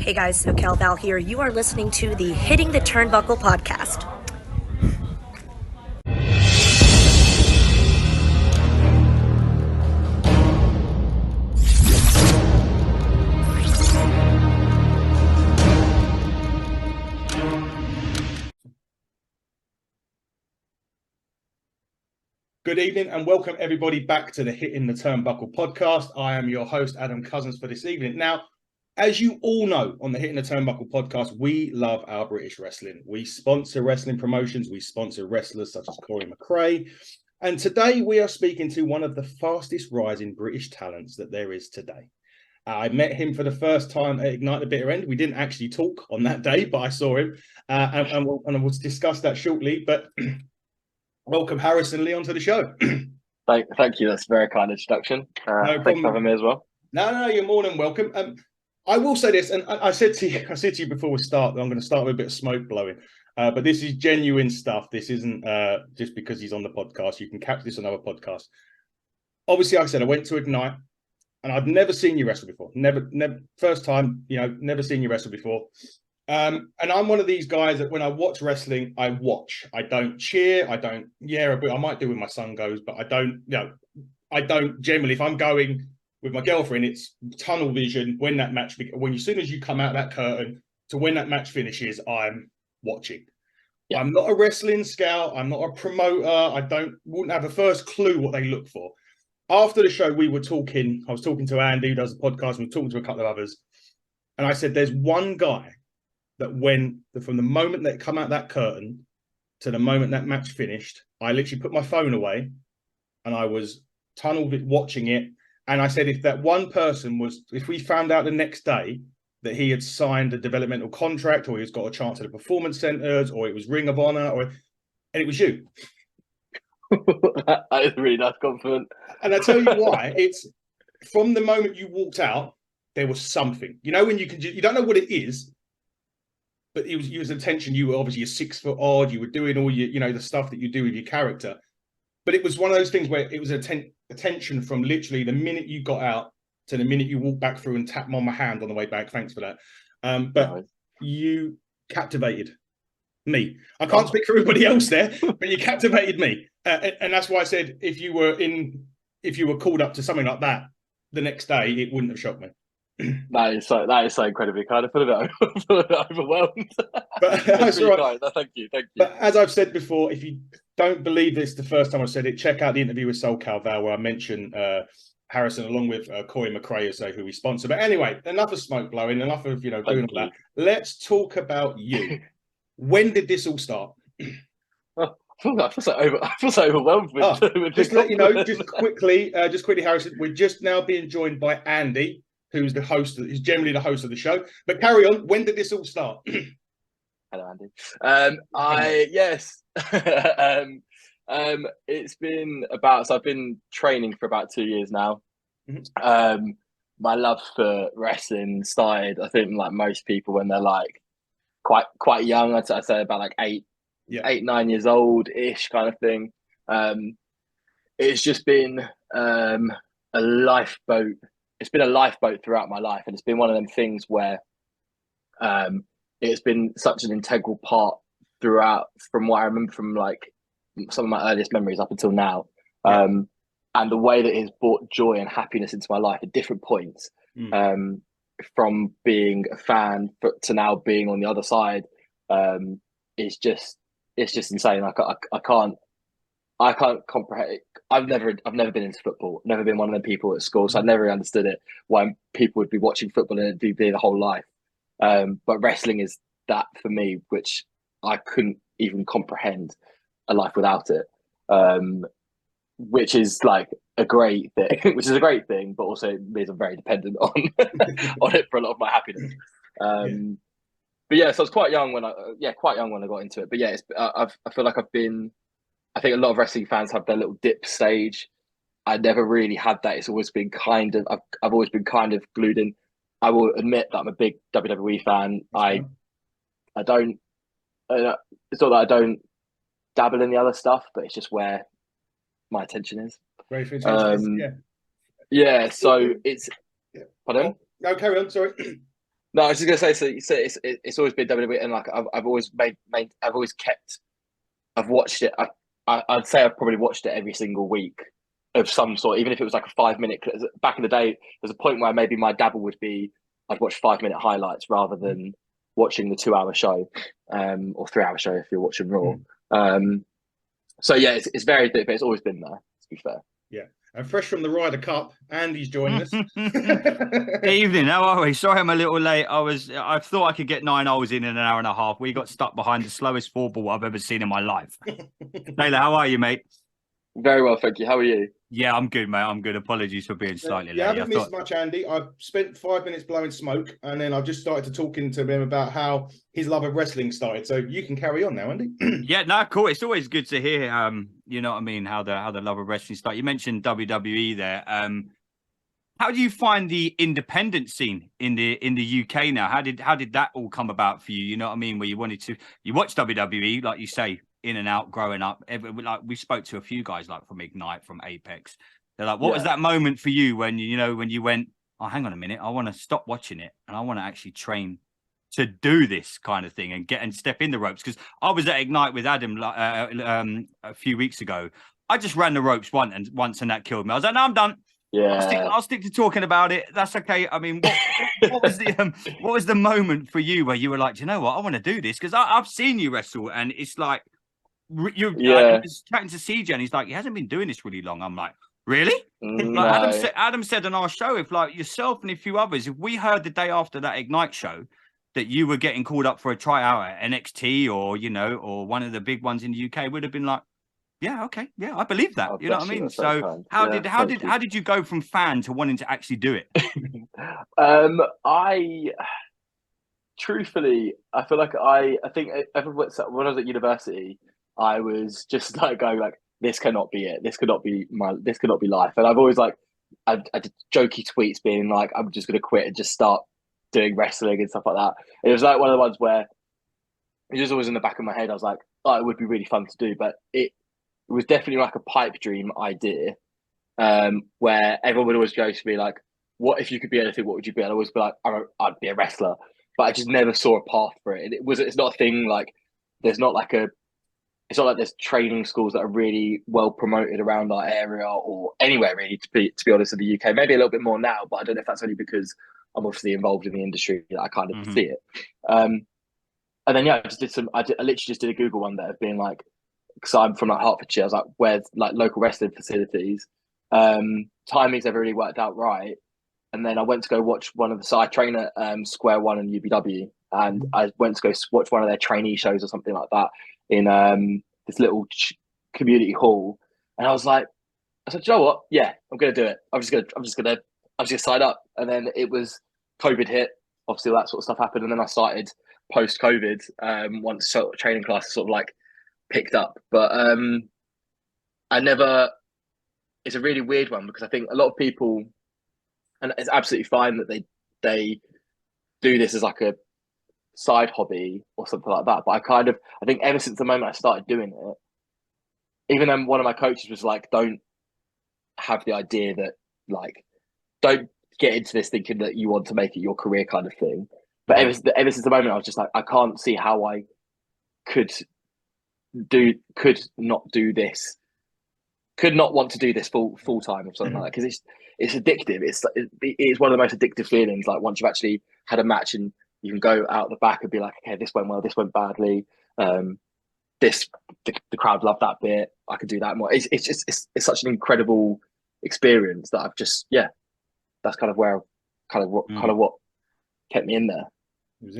Hey guys, SoCal Val here. You are listening to the Hitting the Turnbuckle podcast. Good evening and welcome everybody back to the Hitting the Turnbuckle podcast. I am your host, Adam Cousins, for this evening. Now, as you all know, on the Hitting the Turnbuckle podcast, we love our British wrestling. We sponsor wrestling promotions. We sponsor wrestlers such as Corey McRae. And today we are speaking to one of the fastest rising British talents that there is today. I met him for the first time at Ignite the Bitter End. We didn't actually talk on that day, but I saw him and we'll discuss that shortly. But welcome Harrison Lee onto the show. Thank you. That's a very kind introduction. Thanks for having me as well. No, you're more than welcome. I will say this, and I said to you before we start that I'm going to start with a bit of smoke blowing. But this is genuine stuff. This isn't just because he's on the podcast. You can catch this on other podcasts. Obviously, like I said, I went to Ignite, and I've never seen you wrestle before. Never, first time. Never seen you wrestle before. And I'm one of these guys that when I watch wrestling, I watch. I don't cheer. I don't a bit. I might do when my son goes, but I don't. I don't generally. If I'm going with my girlfriend, it's tunnel vision when that match. As soon as you come out that curtain to when that match finishes, I'm watching. Yeah. I'm not a wrestling scout. I'm not a promoter. Wouldn't have a first clue what they look for. After the show, we were talking. I was talking to Andy, who does the podcast. We were talking to a couple of others, and I said, "There's one guy that from the moment that come out that curtain to the moment that match finished, I literally put my phone away, and I was tunnel watching it." And I said, if we found out the next day that he had signed a developmental contract, or he's got a chance at the performance centers, or it was Ring of Honor, and it was you. That is a really nice compliment. And I tell you why. It's from the moment you walked out, there was something. When you don't know what it is, but it was attention. You were obviously a 6 foot odd. You were doing all your, the stuff that you do with your character. But it was one of those things where it was attention from literally the minute you got out to the minute you walked back through and tapped me on my hand on the way back. Thanks for that. But you captivated me. I can't speak for everybody else there, but you captivated me. And that's why I said if you were called up to something like that the next day, it wouldn't have shocked me. That is so incredibly kind. I feel a bit overwhelmed. But that's really right. No, thank you. But as I've said before, if you don't believe this the first time I said it, check out the interview with SoCal Val where I mentioned Harrison along with Corey McRae, who we sponsor. But anyway, enough of smoke blowing, enough of doing all that. Let's talk about you. When did this all start? I feel so overwhelmed with just to let you know, just quickly, Harrison, we're just now being joined by Andy, who's the host, who's generally the host of the show. But carry on. When did this all start? Hello, Andy. Yes. It's been so I've been training for about 2 years now. Mm-hmm. My love for wrestling started, I think, like most people, when they're like quite young. I'd say about like 8, 9 years old ish kind of thing. It's just been a lifeboat. It's been a lifeboat throughout my life, and it's been one of them things where it's been such an integral part throughout, from what I remember from like some of my earliest memories up until now. And the way that it's brought joy and happiness into my life at different points, from being a fan to now being on the other side, it's just insane. I can't comprehend it. I've never been into football. Never been one of the people at school, so I never understood it. Why people would be watching football and it'd be the whole life. But wrestling is that for me, which I couldn't even comprehend a life without it. Which is like a great thing. Which is a great thing, but also means I'm very dependent on on it for a lot of my happiness. But yeah, so I was quite young when I got into it. But yeah, I feel like I think a lot of wrestling fans have their little dip stage. I never really had that. It's always been I've always been kind of glued in. I will admit that I'm a big WWE fan. I don't. It's not that I don't dabble in the other stuff, but it's just where my attention is. Very fantastic. Yeah. So it's. Pardon? No, carry on. Sorry. No, I was just gonna say. So it's always been WWE, and like I've always I've always kept. I've watched it. I'd say I've probably watched it every single week of some sort, even if it was like a 5 minute. Back in the day, there's a point where maybe my dabble would be I'd watch 5 minute highlights rather than watching the 2 hour show, or 3 hour show if you're watching Raw. So yeah, it's varied, but it's always been there. To be fair. Yeah. And fresh from the Ryder Cup, Andy's joining us. Evening, how are we? Sorry I'm a little late. I thought I could get 9 holes in an hour and a half. We got stuck behind the slowest 4-ball I've ever seen in my life. Taylor, how are you, mate? Very well, thank you. How are you? Yeah, I'm good, mate. I'm good. Apologies for being slightly You late. haven't missed much, Andy. I've spent 5 minutes blowing smoke, and then I've just started to talking to him about how his love of wrestling started. So you can carry on now, Andy. Yeah, no, cool. It's always good to hear, you know what I mean, how the love of wrestling started. You mentioned WWE there. How do you find the independent scene in the UK now? How did that all come about for you? You know what I mean? Where you watched WWE, like you say, in and out growing up. Like we spoke to a few guys like from Ignite, from Apex. They're like, what was that moment for you when you went, oh, hang on a minute, I want to stop watching it and I want to actually train to do this kind of thing and step in the ropes? Because I was at Ignite with Adam a few weeks ago. I just ran the ropes once and that killed me. I was like, no, I'm done. Yeah, I'll stick to talking about it. That's okay. I mean, what was the moment for you where you were like, do you know what, I want to do this? Because I've seen you wrestle, and it's like you're chatting to CJ, and he's like, he hasn't been doing this really long. I'm like, really? No. Like Adam said on our show, if like yourself and a few others, if we heard the day after that Ignite show that you were getting called up for a tryout at NXT or one of the big ones in the UK, would have been like, yeah, okay, yeah, I believe that. You know what I mean? So how did you go from fan to wanting to actually do it? I truthfully, I feel like I think when I was at university, I was just like going like, this cannot be it. This could not be life. And I've always like, I did jokey tweets being like, I'm just going to quit and just start doing wrestling and stuff like that. It was like one of the ones where it was always in the back of my head. I was like, oh, it would be really fun to do, but it was definitely like a pipe dream idea, where everyone would always go to me like, what if you could be anything, what would you be? I'd always be like, I'd be a wrestler, but I just never saw a path for it. And it's not a thing like, it's not like there's training schools that are really well promoted around our area or anywhere really, to be honest, in the UK. Maybe a little bit more now, but I don't know if that's only because I'm obviously involved in the industry that I kind of see it. And then I literally just did a Google one day of being like, because I'm from like Hertfordshire, I was like, where's like local wrestling facilities? Timings never really worked out right. And then I went to go watch so I train at Square One and UBW, and I went to go watch one of their trainee shows or something like that in this little community hall. And I said, you know what? Yeah, I'm gonna do it. I'm just gonna sign up. And then it was COVID hit. Obviously, all that sort of stuff happened, and then I started post COVID. Once sort of training classes sort of like picked up, but it's a really weird one because I think a lot of people, and it's absolutely fine that they do this as like a side hobby or something like that, but I think ever since the moment I started doing it, even then one of my coaches was like, don't have the idea that like, don't get into this thinking that you want to make it your career kind of thing. But ever since the moment I was just like, I can't see how I could not want to do this full time or something like that, because it's addictive. It's one of the most addictive feelings. Like once you've actually had a match and you can go out the back and be like, okay, this went well, this went badly. The crowd loved that bit. I could do that more. It's such an incredible experience that I've just that's kind of what kept me in there.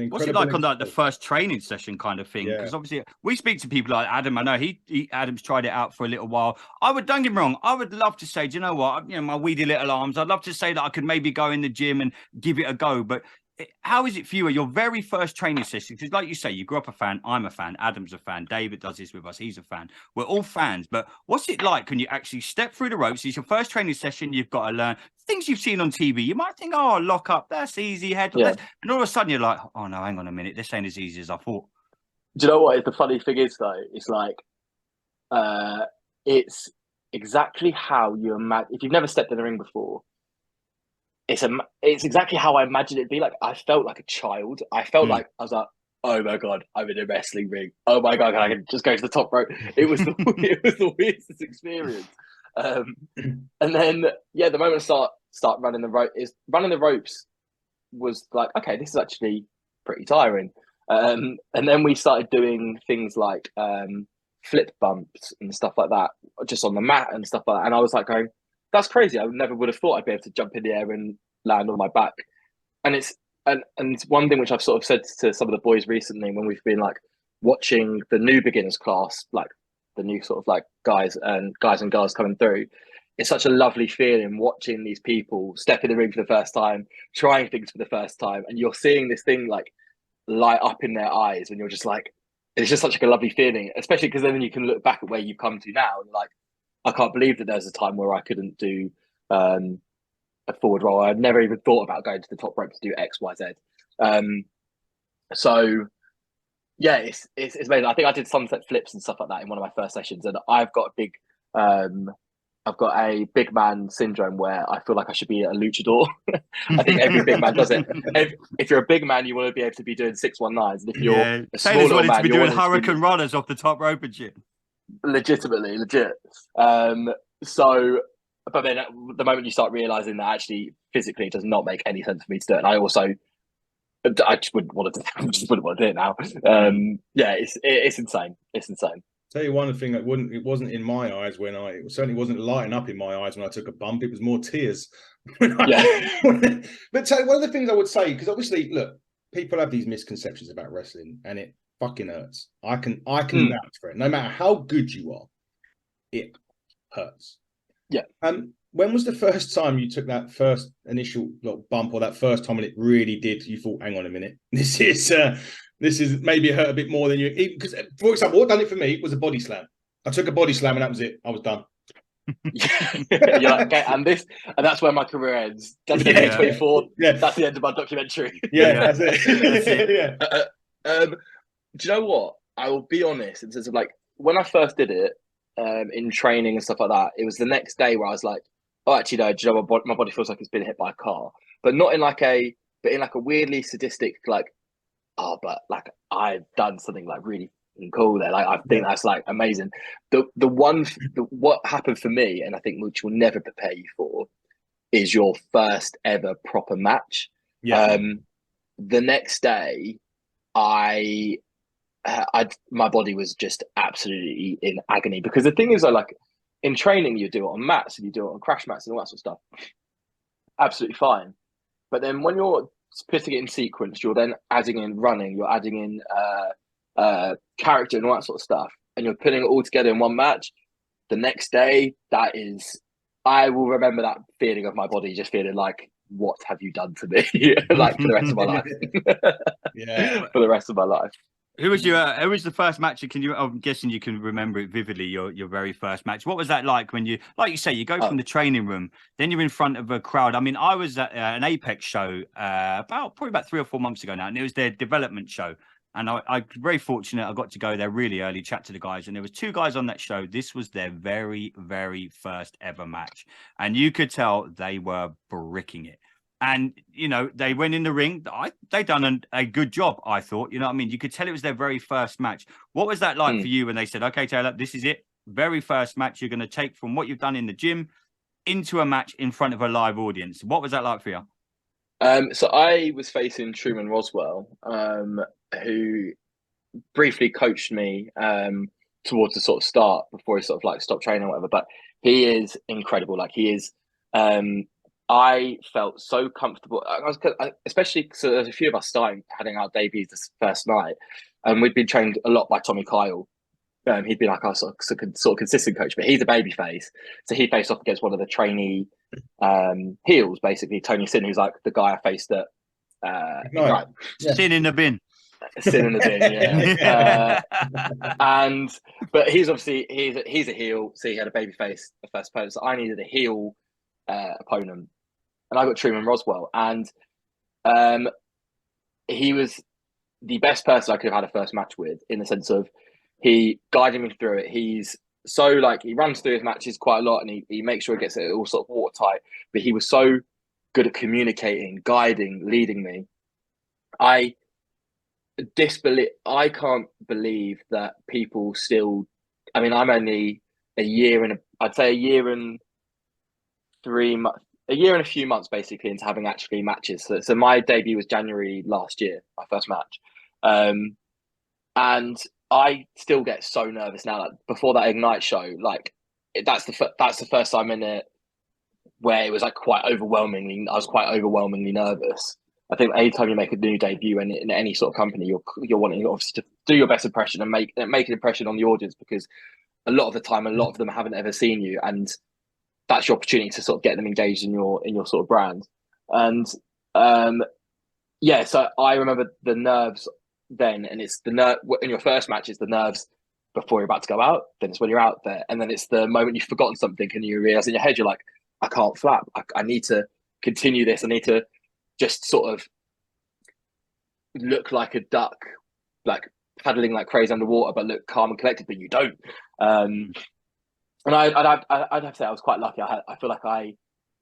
What's it like on the first training session kind of thing? Because obviously we speak to people like Adam. I know Adam's tried it out for a little while. Don't get me wrong, I would love to say, do you know what? My weedy little arms, I'd love to say that I could maybe go in the gym and give it a go. But how is it for you at your very first training session? Because like you say, you grew up a fan. I'm a fan. Adam's a fan. David does this with us. He's a fan. We're all fans. But what's it like when you actually step through the ropes? It's your first training session. You've got to learn things you've seen on TV. You might think, oh, lock up, that's easy, head. And all of a sudden you're like, oh no, hang on a minute. This ain't as easy as I thought. Do you know what the funny thing is though? It's like, it's exactly how you imagine. If you've never stepped in the ring before, it's exactly how I imagined it'd be. Like, I felt like a child. I felt like I was like, oh my god, I'm in a wrestling ring. Oh my god, I can just go to the top rope. It was the it was the weirdest experience. And then the moment I start running the rope is running the ropes was like, okay, this is actually pretty tiring. And then we started doing things like flip bumps and stuff like that, just on the mat and stuff like that. And I was like going, that's crazy. I never would have thought I'd be able to jump in the air and land on my back. And it's one thing which I've sort of said to some of the boys recently when we've been like watching the new beginners class, like the new sort of like guys and girls coming through. It's such a lovely feeling watching these people step in the ring for the first time, trying things for the first time, and you're seeing this thing like light up in their eyes, and you're just like, it's just such like a lovely feeling, especially because then you can look back at where you've come to now, and like, I can't believe that there's a time where I couldn't do a forward roll. I'd never even thought about going to the top rope to do X, Y, Z. So yeah, it's amazing. I think I did sunset flips and stuff like that in one of my first sessions, and I've got a big man syndrome where I feel like I should be a luchador. I think every big man does it. If you're a big man, you want to be able to be doing 619s, and if you're a smaller man, to be doing hurricane runners off the top rope and shit. Legit. So, but then the moment you start realizing that actually physically it does not make any sense for me to do it, and I just wouldn't want to do it now. It's insane. It's insane. Tell you one thing, it wasn't in my eyes it certainly wasn't lighting up in my eyes when I took a bump. It was more tears. But tell you, one of the things I would say, because obviously, look, people have these misconceptions about wrestling, and it fucking hurts. I can vouch for it. No matter how good you are, it hurts. Yeah. When was the first time you took that first initial bump, or that first time when it really did? You thought, hang on a minute, this is maybe it hurt a bit more than you. Because, for example, what done it for me was a body slam. I took a body slam and that was it. I was done. You're like, okay, and that's where my career ends. WWE 24. Yeah, that's the end of my documentary. That's it. Do you know what? I will be honest in terms of like when I first did it in training and stuff like that. It was the next day where I was like, oh, actually, no. Do you know what? My body feels like it's been hit by a car, but not in like a weirdly sadistic like. Oh, but like I've done something like really cool there. Like I think that's like amazing. What happened for me, and I think which will never prepare you for, is your first ever proper match. Yeah. The next day, my body was just absolutely in agony, because the thing is, like in training, you do it on mats and you do it on crash mats and all that sort of stuff. Absolutely fine, but then when you're putting it in sequence, you're then adding in running, you're adding in character and all that sort of stuff, and you're putting it all together in one match. The next day, I will remember that feeling of my body just feeling like, what have you done to me? Like for the rest of my life. For the rest of my life. Who was the first match? I'm guessing you can remember it vividly. Your very first match. What was that like when you, like you say, you go from the training room, then you're in front of a crowd? I mean, I was at an Apex show probably about 3 or 4 months ago now, and it was their development show. And I very fortunate. I got to go there really early, chat to the guys, and there was 2 guys on that show. This was their very, very first ever match, and you could tell they were bricking it. And, you know, they went in the ring. They done a good job, I thought. You know what I mean? You could tell it was their very first match. What was that like for you when they said, okay, Taylor, this is it. Very first match you're going to take from what you've done in the gym into a match in front of a live audience. What was that like for you? So I was facing Truman Roswell, who briefly coached me towards the sort of start before he sort of like stopped training or whatever. But he is incredible. Like he is... I felt so comfortable, especially because there's a few of us having our debuts this first night, and we'd been trained a lot by Tommy Kyle. He'd been like our sort of consistent coach, but he's a baby face, so he faced off against one of the trainee heels, basically Tony Sin, who's like the guy I faced at Sin in the bin. Sin in the bin, yeah. But he's obviously he's a heel, so he had a baby face the first opponent. So I needed a heel opponent. And I got Truman Roswell, and he was the best person I could have had a first match with, in the sense of he guided me through it. He's so like, he runs through his matches quite a lot, and he makes sure he gets it all sort of watertight. But he was so good at communicating, guiding, leading me. I can't believe that people still. I mean, I'm only I'd say a year and 3 months, a year and a few months basically into having actually matches. So my debut was January last year, my first match, and I still get so nervous now. Like before that Ignite show, like that's the first time in it where it was like I was quite overwhelmingly nervous. I think anytime you make a new debut in any sort of company, you're wanting obviously to do your best impression and make an impression on the audience, because a lot of the time, a lot of them haven't ever seen you, and that's your opportunity to sort of get them engaged in your sort of brand. And so I remember the nerves then, and it's the nerve in your first match. It's the nerves before you're about to go out. Then it's when you're out there, and then it's the moment you've forgotten something and you realize in your head you're like, I can't flap. I need to continue this. I need to just sort of look like a duck, like paddling like crazy underwater, but look calm and collected. But you don't. And I'd have to say I was quite lucky. I feel like I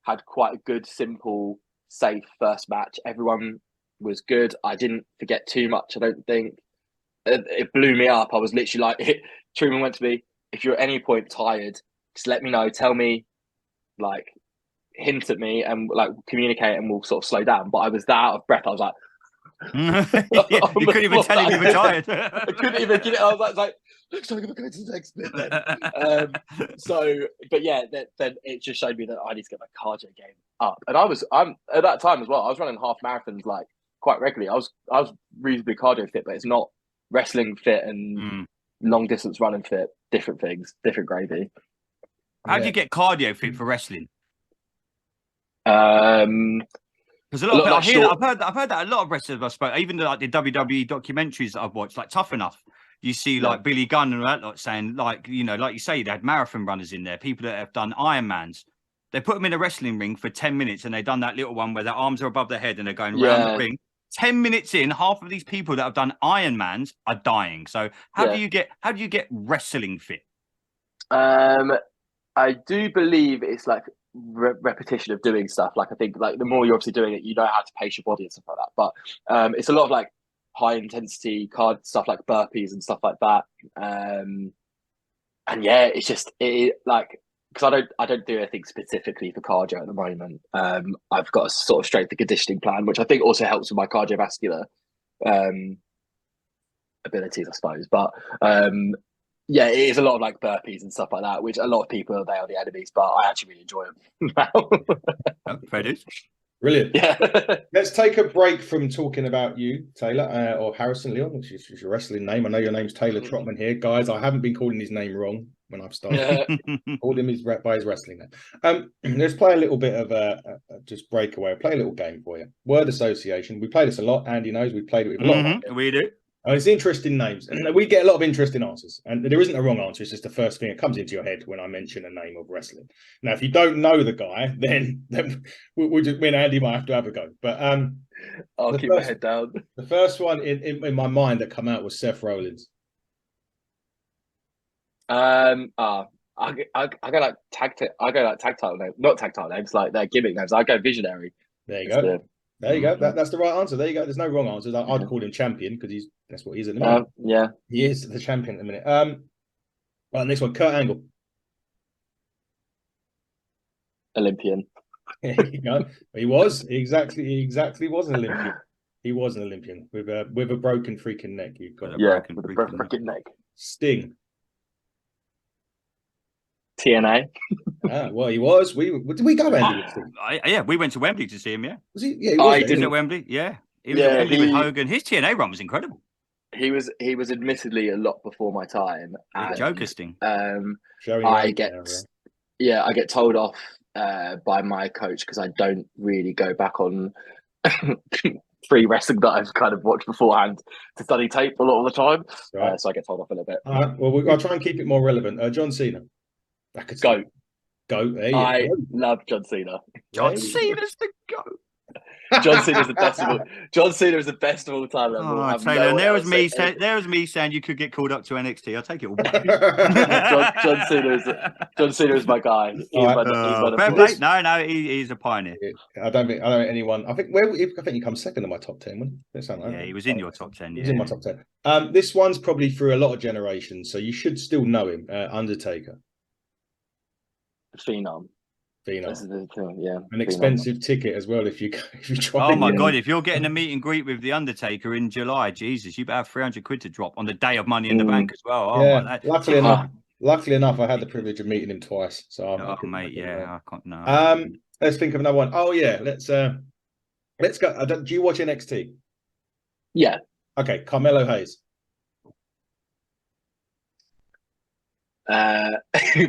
had quite a good, simple, safe first match. Everyone was good. I didn't forget too much. I don't think it blew me up. I was literally like, Truman went to me, if you're at any point tired, just let me know. Tell me, like, hint at me and like communicate, and we'll sort of slow down. But I was that out of breath. I was like, you couldn't even tell him you were tired. I couldn't even get it. I was like, looks like I'm going to the next bit then. But yeah, then it just showed me that I need to get my cardio game up. And I'm at that time as well, I was running half marathons like quite regularly. I was reasonably cardio fit, but it's not wrestling fit and long distance running fit. Different things, different gravy. How do you get cardio fit for wrestling? Because I've heard that a lot of wrestlers I've spoken, even like the WWE documentaries that I've watched, like Tough Enough, you see like Billy Gunn and that lot saying, like, you know, like you say, they had marathon runners in there, people that have done Ironmans. They put them in a wrestling ring for 10 minutes and they've done that little one where their arms are above their head and they're going around the ring. 10 minutes in, half of these people that have done Ironmans are dying. So how do you get wrestling fit? I do believe it's like repetition of doing stuff. Like I think like the more you're obviously doing it, you know how to pace your body and stuff like that. But it's a lot of like high intensity card stuff like burpees and stuff like that. And yeah, it's just like, because I don't do anything specifically for cardio at the moment. I've got a sort of strength and conditioning plan, which I think also helps with my cardiovascular abilities, I suppose. But yeah, it is a lot of like burpees and stuff like that, which a lot of people, they are the enemies, but I actually really enjoy them now. Fair dues. Brilliant. Yeah. Let's take a break from talking about you, Taylor, or Harrison Leon, which is your wrestling name. I know your name's Taylor Trotman here. Guys, I haven't been calling his name wrong when I've started. Called him by his wrestling name. Let's play a little bit of a just breakaway. Play a little game for you. Word association. We play this a lot. Andy knows we played it with a lot. We do. It's interesting names, and we get a lot of interesting answers. And there isn't a wrong answer; it's just the first thing that comes into your head when I mention a name of wrestling. Now, if you don't know the guy, then we'll just, me and Andy might have to have a go. But I'll keep my head down. The first one in my mind that come out was Seth Rollins. I go like tag title names, not tag title names, like their gimmick names. I go Visionary. There you go. There you go. That's the right answer. There you go. There's no wrong answers. I'd call him champion because that's what he is at the minute. Yeah, he is the champion at the minute. Right, next one, Kurt Angle. Olympian. There you go. He was exactly was an Olympian. He was an Olympian with a broken freaking neck. You've got with a broken neck. Sting. TNA. Well, he was. Did we go, Andy? Yeah, we went to Wembley to see him. Yeah, was he? Yeah, he was. He was at Wembley. Yeah, he was at Wembley with Hogan. His TNA run was incredible. He was admittedly a lot before my time. Joker Sting. I get told off by my coach because I don't really go back on free wrestling that I've kind of watched beforehand to study tape a lot of the time. Right. So I get told off a little bit. All right. Well, I'll try and keep it more relevant. John Cena. Goat. There you go. Love John Cena. John Cena's the goat. John Cena is the best of all. John Cena is the best of all time. Oh, Taylor, and there was me saying you could get called up to NXT. I'll take it all back. John Cena is my guy. He's my fair play. No, he's a pioneer. I don't think anyone. I think he comes second in my top 10. Wouldn't it? Sound like he was in your top 10. He was in my top 10. This one's probably through a lot of generations, so you should still know him. Undertaker. Phenom. Yeah, an expensive ticket as well if you try. Oh my god! If you're getting a meet and greet with the Undertaker in July, Jesus, you better have 300 quid to drop on the day of Money in the Bank as well. Oh, yeah, luckily enough, I had the privilege of meeting him twice. So, mate, I can't. No. Let's think of another one. Oh yeah, let's go. Do you watch NXT? Yeah. Okay, Carmelo Hayes.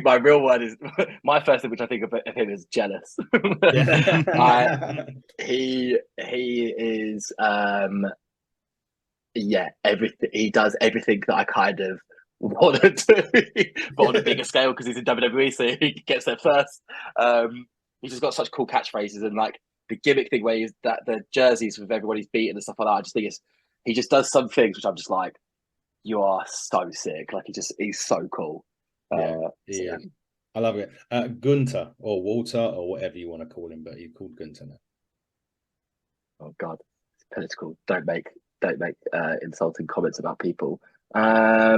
My real word is my first thing, which I think of him is jealous. He is everything. He does everything that I kind of want to do, but on a bigger scale because he's in WWE, so he gets there first. He's just got such cool catchphrases and like the gimmick thing where he's that the jerseys with everybody's beaten and stuff like that. I just think he just does some things which I'm just like, you are so sick. Like he's so cool. Yeah. I love it. Gunter or Walter or whatever you want to call him, but he's called Gunter now. Oh God, it's political. Don't make insulting comments about people. I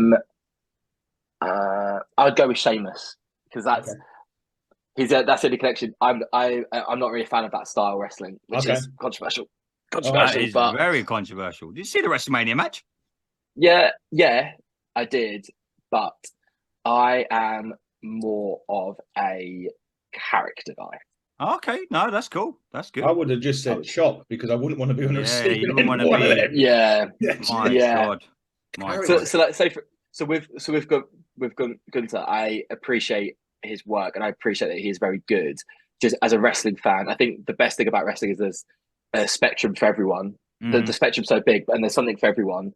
would go with Sheamus because that's the only connection. I'm not really a fan of that style of wrestling, which is controversial. That is very controversial. Did you see the WrestleMania match? Yeah, I did, but I am more of a character guy. Okay, no, that's cool. That's good. I would have just said Chop because I wouldn't want to be on a receiving end. Yeah. My So we've got Gunter. I appreciate his work and I appreciate that he is very good. Just as a wrestling fan, I think the best thing about wrestling is there's a spectrum for everyone. The spectrum's so big, and there's something for everyone.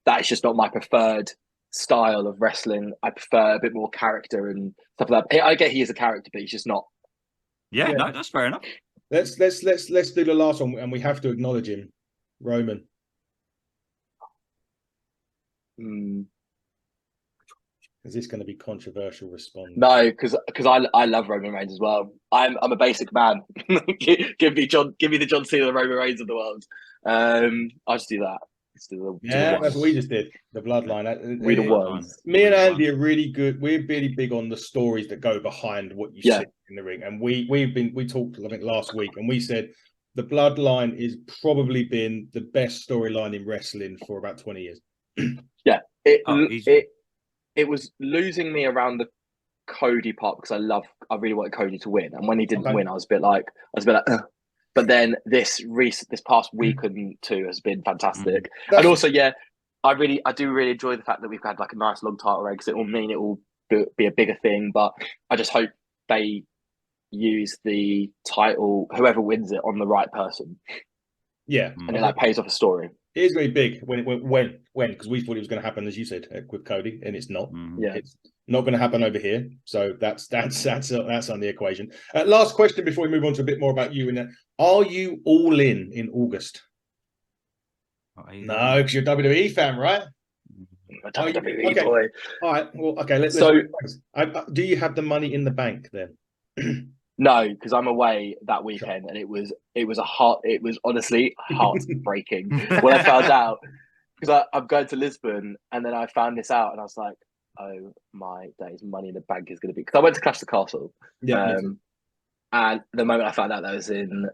That's just not my preferred style of wrestling. I prefer a bit more character and stuff like that. I get he is a character, but he's just not. Yeah, no, that's fair enough. Let's do the last one, and we have to acknowledge him, Roman. Is this going to be controversial response? No, because I love Roman Reigns as well. I'm a basic man. give me the John Cena, the Roman Reigns of the world. I'll just do that. That's what we just did. The bloodline. We the ones. Me and Andy are really good. We're really big on the stories that go behind what you see in the ring. And we talked, I think, last week, and we said the bloodline is probably been the best storyline in wrestling for about 20 years. Yeah. It was losing me around the Cody part because I really wanted Cody to win. And when he didn't win, I was a bit like, ugh. But then this past week and two has been fantastic. And also, I do really enjoy the fact that we've had like a nice long title reign because it will mean it will be a bigger thing. But I just hope they use the title, whoever wins it, on the right person. Yeah. And it pays off a story. It is very big when because we thought it was going to happen, as you said, with Cody, and it's not. It's not going to happen over here. So that's on the equation. Last question before we move on to a bit more about you. Are you all in August? No, because you're a WWE fan, right? WWE boy. All right. Well, okay. Do you have the money in the bank then? No, because I'm away that weekend, and it was honestly heartbreaking when I found out, because I'm going to Lisbon, and then I found this out, and I was like, oh my days, Money in the Bank is going to be, because I went to Clash the Castle, and the moment I found out that was in,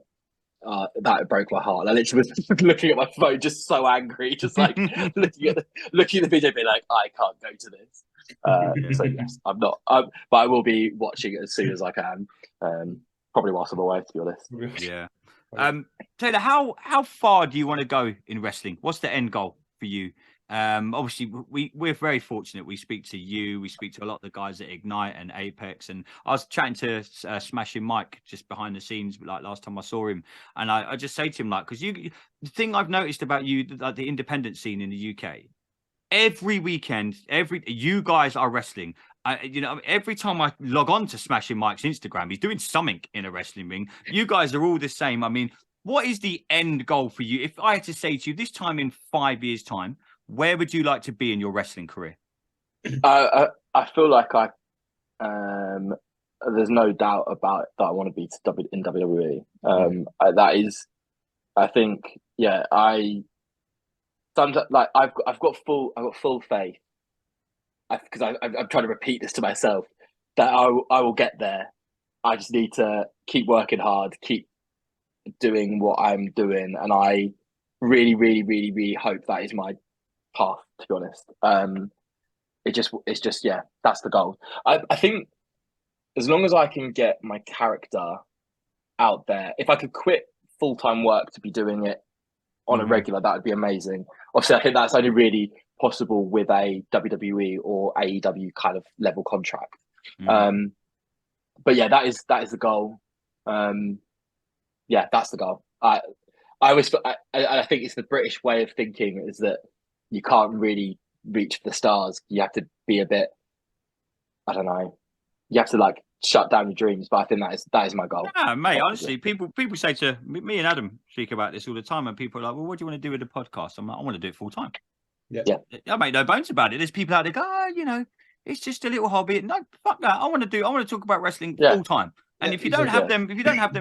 that broke my heart. I literally was looking at my phone, just so angry, just like looking at the video, being like, I can't go to this. So yes, I'm not. But I will be watching it as soon as I can. Probably whilst I'm away, to be honest. Yeah. Taylor, how far do you want to go in wrestling? What's the end goal for you? Obviously, we're very fortunate. We speak to you. We speak to a lot of the guys at Ignite and Apex. And I was chatting to Smashing Mike just behind the scenes, like last time I saw him. And I just say to him, like, because the thing I've noticed about you, like the independent scene in the UK. Every weekend, you guys are wrestling. Every time I log on to Smashing Mike's Instagram, he's doing something in a wrestling ring. You guys are all the same. I mean, what is the end goal for you? If I had to say to you this time in 5 years' time, where would you like to be in your wrestling career? I feel like there's no doubt about that. I want to be in WWE. That is, I think, yeah. Sometimes like I've got full faith, because I'm trying to repeat this to myself, that I will get there. I just need to keep working hard, keep doing what I'm doing, and I really, really, really, really hope that is my path. To be honest, it's just yeah, that's the goal. I think as long as I can get my character out there, if I could quit full-time work to be doing it on a regular, that would be amazing. Obviously, I think that's only really possible with a WWE or AEW kind of level contract. But yeah, that is the goal. Yeah, that's the goal. I think it's the British way of thinking, is that you can't really reach for the stars. You have to be a bit, I don't know. You have to like shut down your dreams. But I think that is my goal. Yeah, mate. Honestly, people say to me and Adam speak about this all the time, and people are like, "Well, what do you want to do with the podcast?" I'm like, "I want to do it full time." Yeah. I make no bones about it. There's people out there go, "Oh, it's just a little hobby." No, fuck that. I want to talk about wrestling full time. And if you don't have them,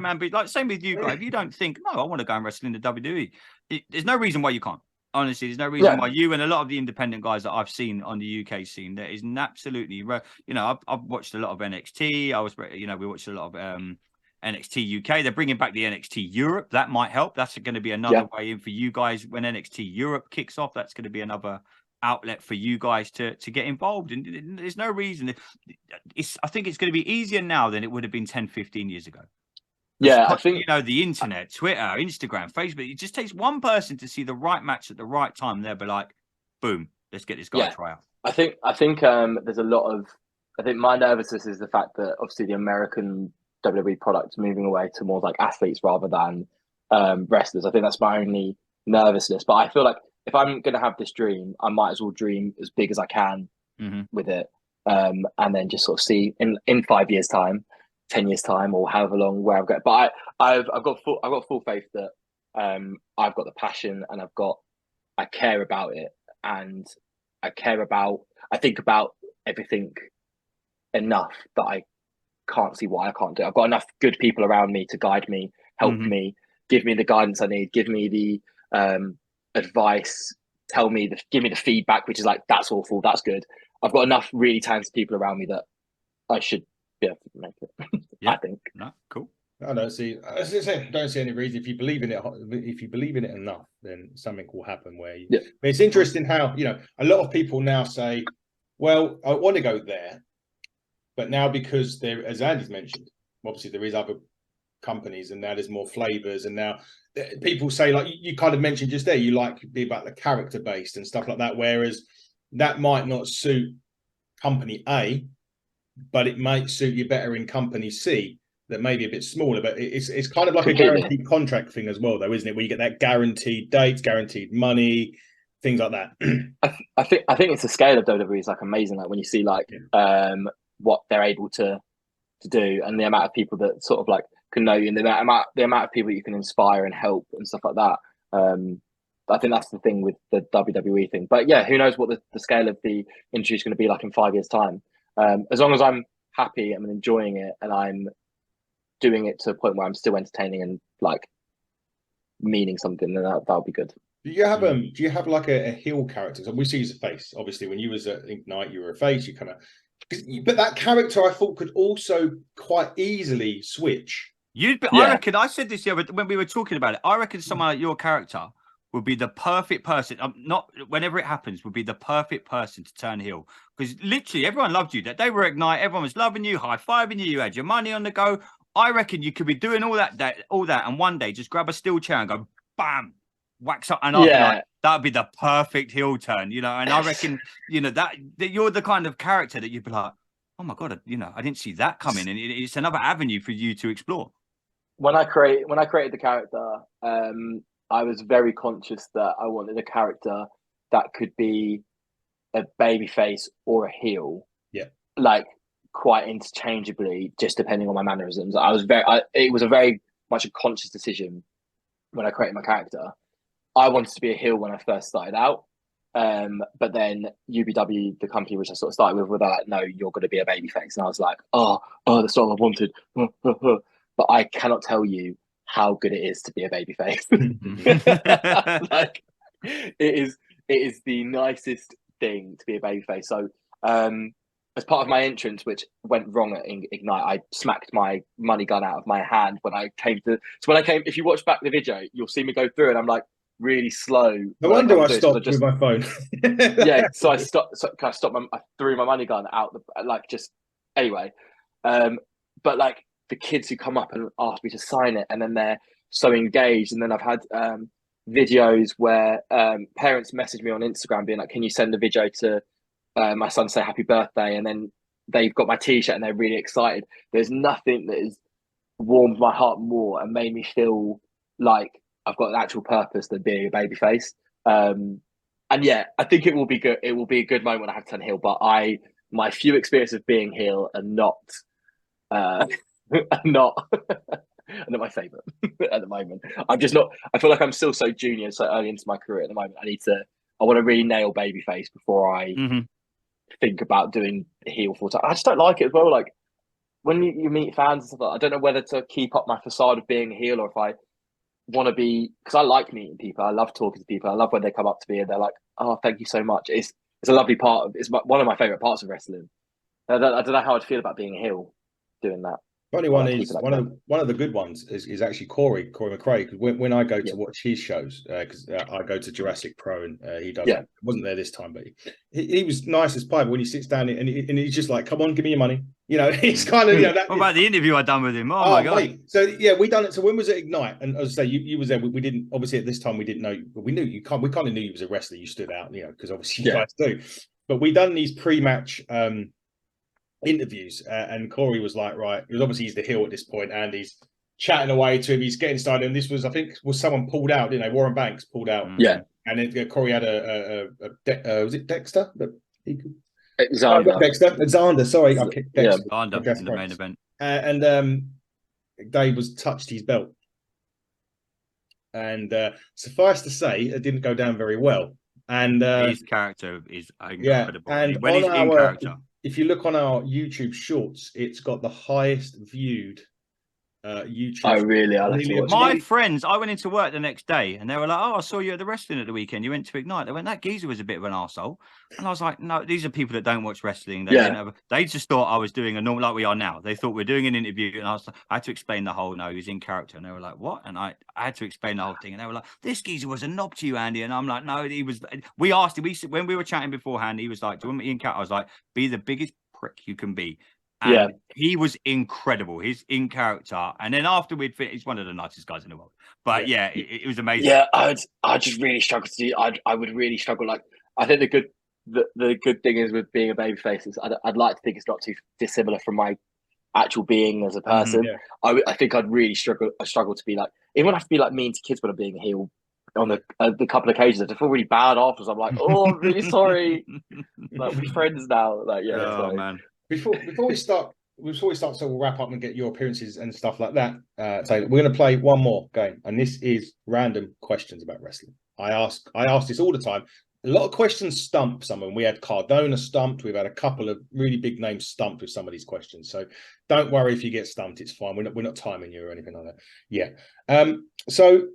ambitions, like same with you guys, if you don't think, no, I want to go and wrestle in the WWE, there's no reason why you can't. Honestly, there's no reason why you and a lot of the independent guys that I've seen on the UK scene, there is absolutely, I've watched a lot of NXT. We watched a lot of NXT UK. They're bringing back the NXT Europe. That might help. That's going to be another way in for you guys when NXT Europe kicks off. That's going to be another outlet for you guys to get involved. And there's no reason. I think it's going to be easier now than it would have been 10, 15 years ago. Yeah, I think the internet, Twitter, Instagram, Facebook. It just takes one person to see the right match at the right time. They'll be like, "Boom, let's get this guy a tryout." I think there's a lot of. I think my nervousness is the fact that obviously the American WWE product's moving away to more like athletes rather than wrestlers. I think that's my only nervousness. But I feel like if I'm going to have this dream, I might as well dream as big as I can with it, and then just sort of see in 5 years' time. 10 years time or however long where I've got, but I've got full faith that I've got the passion and I care about it, and I think about everything enough that I can't see why I can't do it. I've got enough good people around me to guide me, help me, give me the guidance I need, give me the advice, give me the feedback, which is like, that's awful, that's good. I've got enough really talented people around me that I should be able to make it. I think. No, cool. I don't see any reason. If you believe in it enough, then something will happen. It's interesting how a lot of people now say, "Well, I want to go there," but now because there, as Andy's mentioned, obviously there is other companies, and now there's more flavors, and now people say, like you kind of mentioned just there, you like to be about the character based and stuff like that, whereas that might not suit company A, but it might suit you better in company C that may be a bit smaller. But it's kind of like a guaranteed contract thing as well, though, isn't it? Where you get that guaranteed dates, guaranteed money, things like that. I think it's the scale of WWE is like amazing. Like when you see what they're able to do, and the amount of people that sort of like can know you, and the amount of people you can inspire and help and stuff like that. I think that's the thing with the WWE thing. But yeah, who knows what the scale of the industry is going to be like in 5 years' time. As long as I'm happy and enjoying it, and I'm doing it to a point where I'm still entertaining and like meaning something, then that'll be good. Do you have like a heel character? So we see you as a face. Obviously, when you was at Ignite, you were a face. You kind of, but that character I thought could also quite easily switch. I reckon I said this when we were talking about it. I reckon someone like your character would be the perfect person. Not whenever it happens, would be the perfect person to turn heel, because literally everyone loved you. That they were Ignite, everyone was loving you, high fiving you. You had your money on the go. I reckon you could be doing all that, and one day just grab a steel chair and go, bam, wax up, and I'd be like, that'd be the perfect heel turn, And I reckon, that you're the kind of character that you'd be like, oh my god, I didn't see that coming, and it's another avenue for you to explore. When I created the character, I was very conscious that I wanted a character that could be a babyface or a heel. Yeah. Like quite interchangeably, just depending on my mannerisms. It was a very much a conscious decision when I created my character. I wanted to be a heel when I first started out. But then UBW, the company which I sort of started with, were like, no, you're going to be a babyface. And I was like, oh, that's not what I wanted. But I cannot tell you how good it is to be a babyface. Like, it is the nicest thing to be a babyface. So, as part of my entrance, which went wrong at Ignite, I smacked my money gun out of my hand when I came to. So when I came, if you watch back the video, you'll see me go through, and I'm like really slow. No wonder I stopped with my phone. Yeah, so I stopped. So I stopped. I threw my money gun out the just anyway. But like the kids who come up and ask me to sign it, and then they're so engaged, and then I've had videos where parents message me on Instagram being like, "Can you send a video to my son say happy birthday?" And then they've got my T-shirt and they're really excited. There's nothing that has warmed my heart more and made me feel like I've got an actual purpose than being a babyface. And yeah, I think it will be good. It will be a good moment when I have to turn heel. But my few experiences of being heel are not, are not my favorite at the moment. I'm just not. I feel like I'm still so junior, so early into my career at the moment. I want to really nail babyface before I think about doing heel full time. I just don't like it as well. Like when you meet fans and stuff like that, I don't know whether to keep up my facade of being a heel or if I want to be, because I like meeting people. I love talking to people. I love when they come up to me and they're like, "Oh, thank you so much." It's a lovely part. It's one of my favorite parts of wrestling. I don't know how I'd feel about being a heel doing that. Funny one is one of the good ones is actually Corey McRae. Because when I go to watch his shows, because I go to Jurassic Pro and he does. Yeah. Wasn't there this time, but he was nice as pie. But when he sits down and he's just like, "Come on, give me your money." You know, he's kind of what about the interview I done with him? Oh my god! Mate. So yeah, we done it. So when was it Ignite? And as I say, you was there. We didn't obviously at this time we didn't know. We knew you can't. We kind of knew you was a wrestler. You stood out, because obviously you guys do. But we done these pre-match interviews, and Corey was like, right, because obviously he's the heel at this point, and he's chatting away to him. He's getting started, and this was, I think, someone pulled out, Warren Banks pulled out, and then Corey had was it Dexter? But he could. Xander, sorry, I picked Dexter. Xander in the main event, and Dave was touched his belt, and suffice to say, it didn't go down very well. And his character is incredible. And when he's in character. If you look on our YouTube shorts, it's got the highest viewed YouTube. Oh, really? I like to watch my friends, I went into work the next day and they were like, "Oh, I saw you at the wrestling at the weekend. You went to Ignite." They went, "That geezer was a bit of an arsehole." And I was like, "No, these are people that don't watch wrestling. They just thought I was doing a normal, like we are now. They thought we're doing an interview." And I had to explain the whole, no, he's in character. And they were like, "What?" And I had to explain the whole thing. And they were like, "This geezer was a knob to you, Andy." And I'm like, "No, he was." We asked him, when we were chatting beforehand, he was like, "Do you want me in character?" I was like, "Be the biggest prick you can be." And he was incredible. He's in character. And then after we'd finished, he's one of the nicest guys in the world. But it was amazing. Yeah, I just really struggle to do. I would really struggle. Like, I think the good thing is with being a babyface is I'd like to think it's not too dissimilar from my actual being as a person. I think I'd really struggle to be like, even when I have to be like mean to kids when I'm being a heel on the couple of occasions. I feel really bad afterwards. I'm like, "Oh, I'm really sorry." Like, we're friends now. Like, man. Before we start, so we'll wrap up and get your appearances and stuff like that. So we're going to play one more game, and this is random questions about wrestling. I ask this all the time. A lot of questions stump someone. We had Cardona stumped. We've had a couple of really big names stumped with some of these questions. So don't worry if you get stumped. It's fine. We're not timing you or anything like that. Yeah. So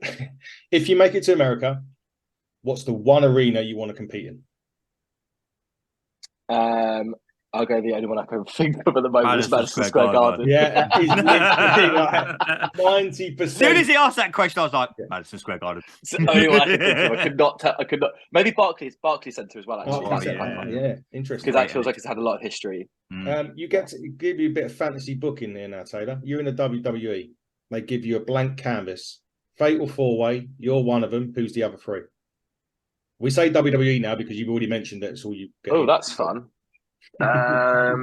if you make it to America, what's the one arena you want to compete in? I'll go the only one I can think of at the moment is Madison Square Garden. Yeah, it's literally like 90%. As soon as he asked that question, I was like, Madison Square Garden. It's the only one I can think of. I could not. Maybe Barclays Centre as well, actually. Yeah, interesting. Because that feels like it's had a lot of history. You get to give you a bit of fantasy booking there now, Taylor. You're in the WWE. They give you a blank canvas. Fatal 4-way. You're one of them. Who's the other three? We say WWE now because you've already mentioned that it's all you get. Oh, that's fun. I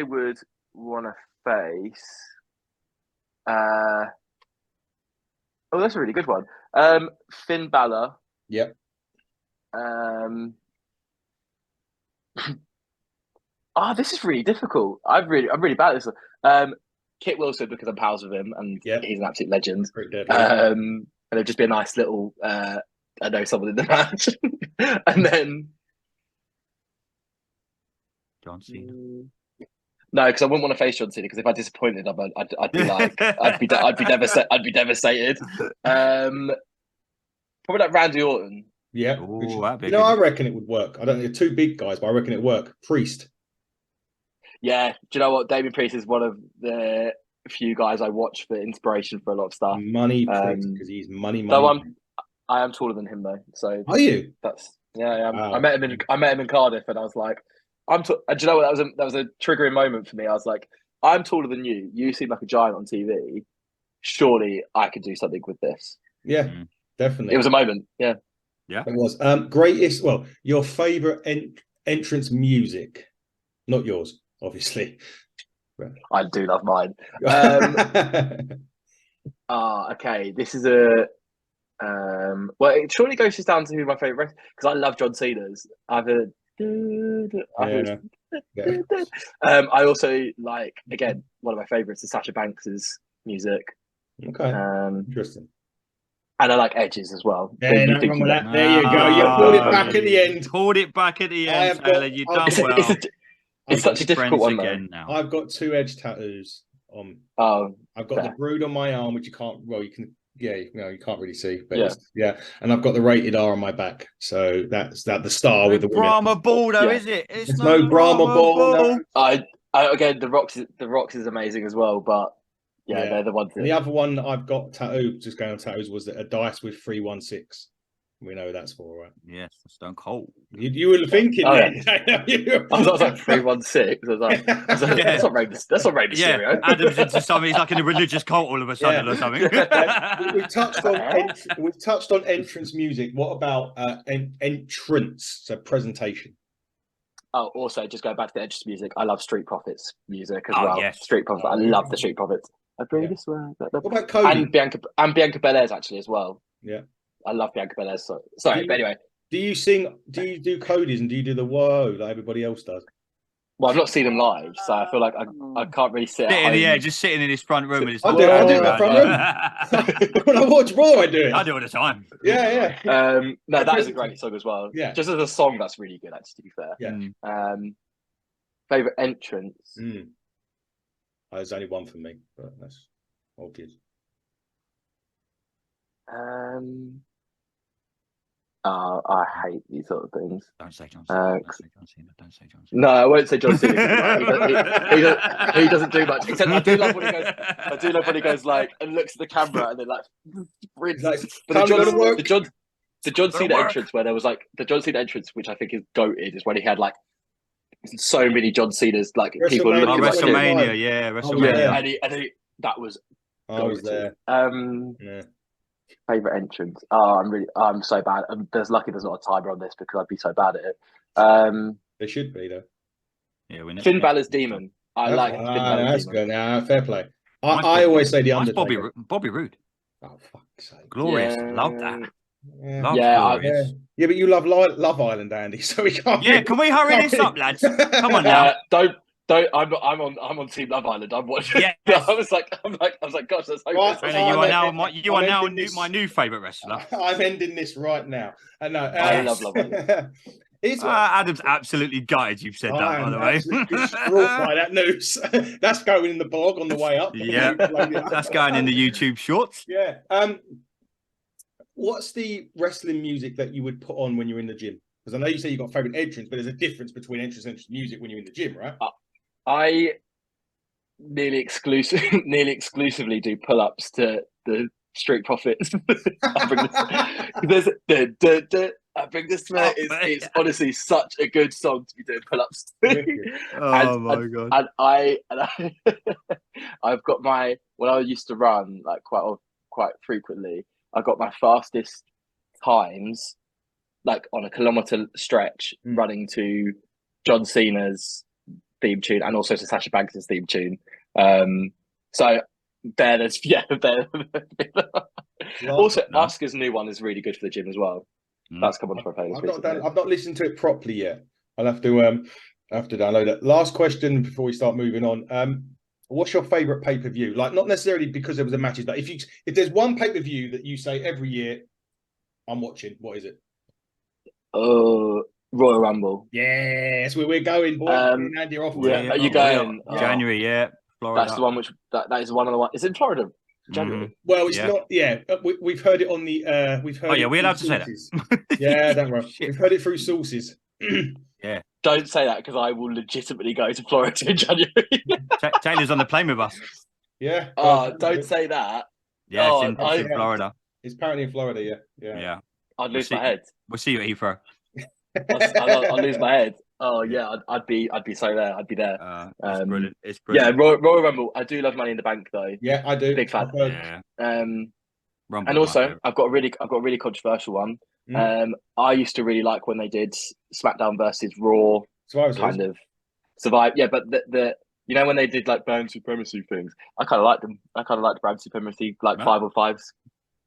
would want to face. Oh, that's a really good one. Finn Balor. Yep. This is really difficult. I'm really bad at this. Kit Wilson because I'm pals with him and Yeah. he's an absolute legend. Pretty deadly. And it'd just be a nice little I know someone in the match. And then John Cena. no, because I wouldn't want to face John Cena because if I disappointed him, I'd be like I'd be devastated. Probably like Randy Orton. Yeah. Ooh, that'd be You know, I good. reckon it would work. I don't think they're two big guys, but I reckon it'd work. Priest. Yeah, do you know what? Damien Priest is one of the few guys I watch for inspiration for a lot of stuff. Money Priest, because he's money. Though I am taller than him though, so Are you? that's yeah. Wow. I met him in Cardiff, and I was like, do you know what? That was a triggering moment for me. I was like, I'm taller than you. You seem like a giant on TV. Surely I could do something with this. Yeah, definitely. It was a moment. Yeah. Yeah, it was. Greatest. Well, your favorite entrance music, not yours, obviously. I do love mine. Okay. This is a. Well, it surely goes just down to who my favorite because I love John Cena's. I also like again one of my favorites is Sasha Banks's music. Okay, interesting. And I like Edge's as well. Yeah, no wrong with that. There you go. You pulled it back at the end. Pulled it back at the end, Taylor. You've done well. It's such a difficult one again now. I've got 2 Edge tattoos on. Oh, I've got the Brood on my arm, which you can't. Well, you can. Yeah, you can't really see, but and I've got the rated R on my back, so that's the star with the Brahma ball, though, is it? It's no Brahma ball. No. I again, the Rocks is amazing as well, but they're the ones. The other one that I've got tattooed, just going on tattoos, was a dice with 316. We know that's for, right? Yes, Stone Cold. You were thinking. I was like 316. I was like, that's not Rey Mysterio. Yeah, Adam's into something. He's like in a religious cult all of a sudden or something. We've touched on entrance music. What about entrance? So presentation. Oh, also just go back to the entrance music. I love Street Profits music as well. Yes. Street Profits. I love the Street Profits. I bring this way. What about Cody? And Bianca Belair's actually as well. Yeah. I love Bianca Belair's. Sorry, but anyway. Do you sing? Do you do Cody's and do you do the whoa like everybody else does? Well, I've not seen him live, so I feel like I can't really sit in the air, just sitting in his front room. I do it in the front room. When I watch Raw, I do it. I do it all the time. Yeah. No, that is a great song as well. Yeah. Just as a song, that's really good, actually, to be fair. Yeah. Favorite entrance? There's only one for me, but that's obvious. I hate these sort of things. Don't say John Cena. Don't say John Cena. No, I won't say John Cena. he doesn't do much. Except I do love when he goes like and looks at the camera and then like brings like the John Cena entrance where there was like the John Cena entrance, which I think is goated, is when he had like so many John Cena's like people looking like WrestleMania, WrestleMania. And he, that was. I was there. Favorite entrance? I'm so bad. There's not a timer on this because I'd be so bad at it. There should be though. Yeah, we know. Finn Balor's Demon. I like Finn Balor's Demon. Good. Fair play. I always say the Undertaker. Bobby Roode. Oh fuck's sake! Glorious. Love that. Yeah, but you love Love Island, Andy. So we can't. Yeah, can we hurry this up, lads? Come on now. Don't. I'm on Team Love Island. I'm watching. Yeah. I was like, gosh, that's hopeless. You are now my new favourite wrestler. I'm ending this right now. I love Love Island. Adam's absolutely gutted you've said that, by the way. Distraught by that news. That's going in the blog on the way up. Yeah, that's going in the YouTube shorts. Yeah. What's the wrestling music that you would put on when you're in the gym? Because I know you say you've got a favourite entrance, but there's a difference between entrance and music when you're in the gym, right? I nearly exclusively do pull-ups to the Street Profits. I bring this to me. It's honestly such a good song to be doing pull-ups to. My god! And I've got when I used to run like quite frequently, I got my fastest times like on a kilometre stretch running to John Cena's theme tune and also to Sasha Banks' theme tune. So there's also Asuka's new one is really good for the gym as well. That's come onto my playlist. I've not listened to it properly yet. I'll have to download it. Last question before we start moving on. What's your favourite pay-per-view? Like, not necessarily because there was a matches, but if there's one pay-per-view that you say every year, I'm watching, what is it? Royal Rumble. Yes, where we're going, boy. And you're off. Yeah, are you going? January, yeah. Florida. That's the one that is one of the ones. Is it in Florida? January. Well, it's not. Yeah, we've heard it on the. We've heard. Oh yeah, we're allowed to say that. Yeah, don't worry. We've heard it through sources. Yeah. Don't say that because I will legitimately go to Florida in January. Taylor's on the plane with us. Yeah. Don't say that. Yeah, it's in Florida. It's apparently in Florida. Yeah. I'd lose my head. We'll see you at Heathrow. I'll lose my head. Oh yeah, I'd be so there. I'd be there. It's brilliant. It's Yeah, brilliant. Royal Rumble. I do love Money in the Bank though. Yeah, I do. Big fan. Yeah. And also I've got a really controversial one. I used to really like when they did SmackDown versus Raw kind of survive. Yeah, but the when they did like brand supremacy things, I kind of liked them. I kind of liked the brand supremacy, like 505s.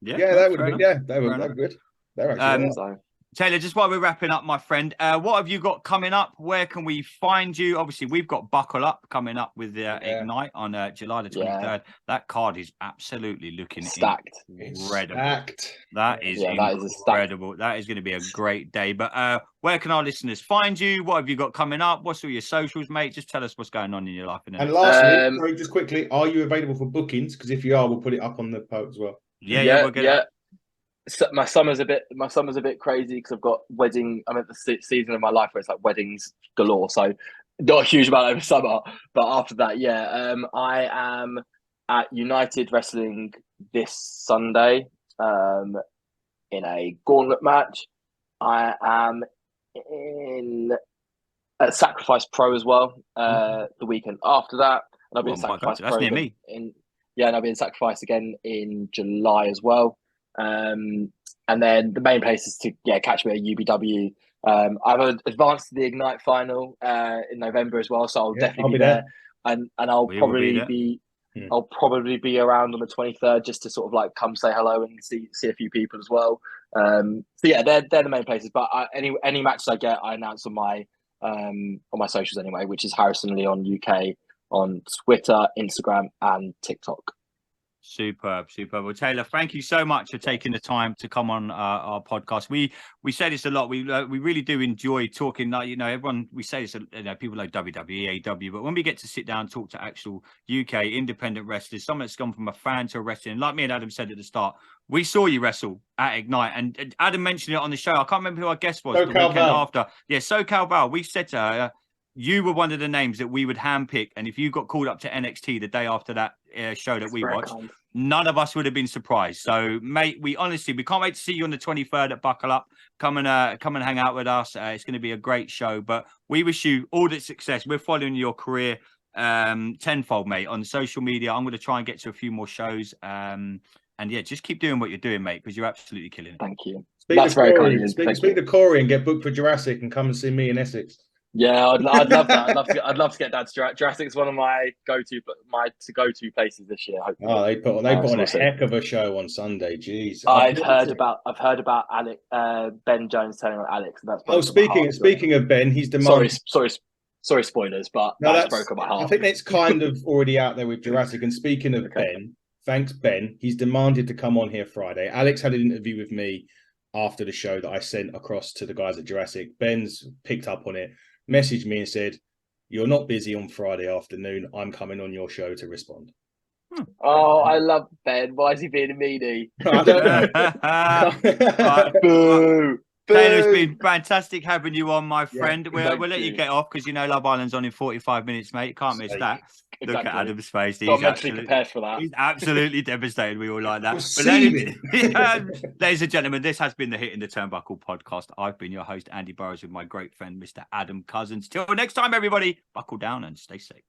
Yeah, that would have been. Yeah, they were good. They're actually. Taylor, just while we're wrapping up, my friend, what have you got coming up? Where can we find you? Obviously, we've got Buckle Up coming up with Ignite on July the 23rd. Yeah. That card is absolutely looking stacked. Incredible. Stacked. That is incredible. That is going to be a great day. But where can our listeners find you? What have you got coming up? What's all your socials, mate? Just tell us what's going on in your life. And lastly, sorry, just quickly, are you available for bookings? Because if you are, we'll put it up on the post as well. Yeah, we'll get it. So my summer's a bit crazy because I've got wedding. I'm at the season of my life where it's like weddings galore. So not a huge amount over summer, but after that, I am at United Wrestling this Sunday in a gauntlet match. I am at Sacrifice Pro as well the weekend after that, and I'll be in Sacrifice Pro. That's near me. And I'll be in Sacrifice again in July as well. And then the main place is to catch me at UBW. I've advanced to the Ignite final in November as well, so I'll definitely be there. And I'll probably be around on the 23rd just to sort of like come say hello and see a few people as well. So yeah, they're the main places. But any matches I get, I announce on my socials anyway, which is Harrison Leon UK on Twitter, Instagram, and TikTok. Superb. Well, Taylor, thank you so much for taking the time to come on our podcast. We say this a lot. We really do enjoy talking. Like, everyone, we say this, people like WWE, AEW, but when we get to sit down and talk to actual UK independent wrestlers, someone that's gone from a fan to a wrestler, like me and Adam said at the start, we saw you wrestle at Ignite, and Adam mentioned it on the show. I can't remember who our guest was the weekend after. Yeah, SoCal Val. We said to her, you were one of the names that we would handpick, and if you got called up to NXT the day after that show that we watched, none of us would have been surprised. So, mate, we can't wait to see you on the 23rd at Buckle Up. Come and hang out with us. It's going to be a great show. But we wish you all the success. We're following your career tenfold, mate, on social media. I'm going to try and get to a few more shows. And yeah, just keep doing what you're doing, mate, because you're absolutely killing it. Thank you. That's very kind. Speak to Corey and get booked for Jurassic and come and see me in Essex. Yeah, I'd love that. I'd love to get down to Jurassic's one of my to go to places this year. Hopefully. Oh, they put on a heck of a show on Sunday. Jeez, I've heard about Alex, Ben Jones telling on Alex. And that's speaking of Ben, he's demanded. Sorry, spoilers, but that's broken my heart. I think that's kind of already out there with Jurassic. And speaking of Ben, thanks Ben. He's demanded to come on here Friday. Alex had an interview with me after the show that I sent across to the guys at Jurassic. Ben's picked up on it. Messaged me and said, "You're not busy on Friday afternoon. I'm coming on your show to respond." Oh, I love Ben. Why is he being a meanie? I don't know. Boo. Taylor, it's been fantastic having you on, my friend. We'll let you get off because Love Island's on in 45 minutes, mate. You can't miss that. Exactly. Look at Adam's face. He's mentally prepared for that. He's absolutely devastated. We all like that. Ladies and gentlemen, this has been the Hitting the Turnbuckle podcast. I've been your host, Andy Burrows, with my great friend, Mr. Adam Cousins. Till next time, everybody, buckle down and stay safe.